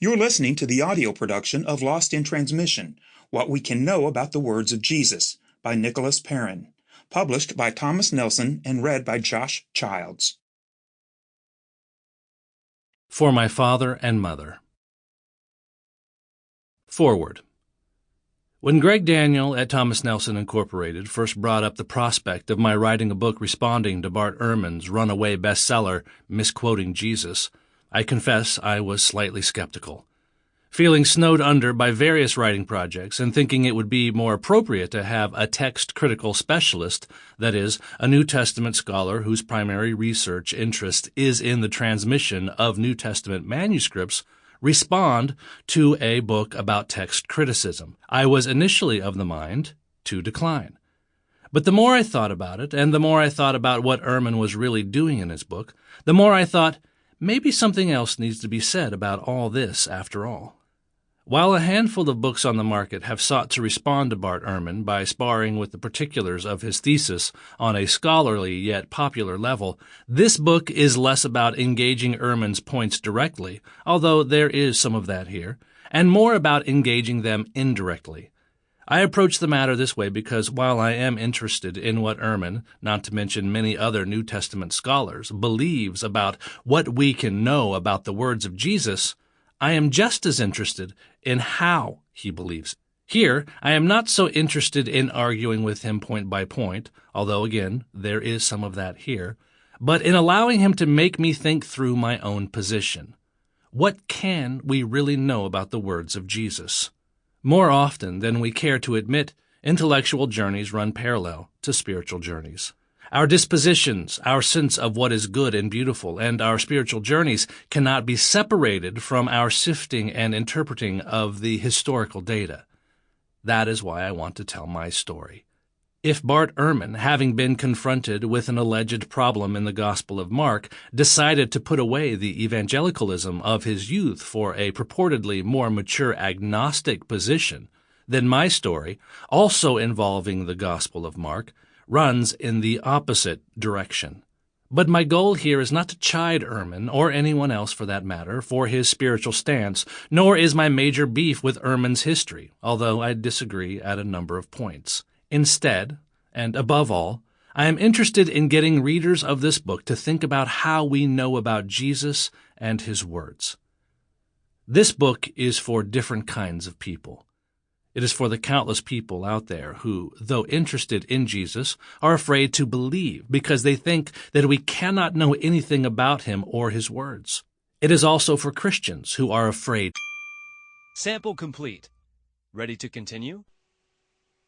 You're listening to the audio production of Lost in Transmission, What We Can Know About the Words of Jesus, by Nicholas Perrin, published by Thomas Nelson and read by Josh Childs. For my father and mother. Forward. When Greg Daniel at Thomas Nelson Incorporated first brought up the prospect of my writing a book responding to Bart Ehrman's runaway bestseller, Misquoting Jesus, I confess I was slightly skeptical. Feeling snowed under by various writing projects and thinking it would be more appropriate to have a text-critical specialist, that is, a New Testament scholar whose primary research interest is in the transmission of New Testament manuscripts, respond to a book about text criticism, I was initially of the mind to decline. But the more I thought about it, and the more I thought about what Ehrman was really doing in his book, the more I thought, maybe something else needs to be said about all this after all. While a handful of books on the market have sought to respond to Bart Ehrman by sparring with the particulars of his thesis on a scholarly yet popular level, this book is less about engaging Ehrman's points directly, although there is some of that here, and more about engaging them indirectly. I approach the matter this way because while I am interested in what Ehrman, not to mention many other New Testament scholars, believes about what we can know about the words of Jesus, I am just as interested in how he believes. Here, I am not so interested in arguing with him point by point, although again, there is some of that here, but in allowing him to make me think through my own position. What can we really know about the words of Jesus? More often than we care to admit, intellectual journeys run parallel to spiritual journeys. Our dispositions, our sense of what is good and beautiful, and our spiritual journeys cannot be separated from our sifting and interpreting of the historical data. That is why I want to tell my story. If Bart Ehrman, having been confronted with an alleged problem in the Gospel of Mark, decided to put away the evangelicalism of his youth for a purportedly more mature agnostic position, then my story, also involving the Gospel of Mark, runs in the opposite direction. But my goal here is not to chide Ehrman, or anyone else for that matter, for his spiritual stance, nor is my major beef with Ehrman's history, although I disagree at a number of points. Instead, and above all, I am interested in getting readers of this book to think about how we know about Jesus and his words. This book is for different kinds of people. It is for the countless people out there who, though interested in Jesus, are afraid to believe because they think that we cannot know anything about him or his words. It is also for Christians who are afraid. Sample complete. Ready to continue?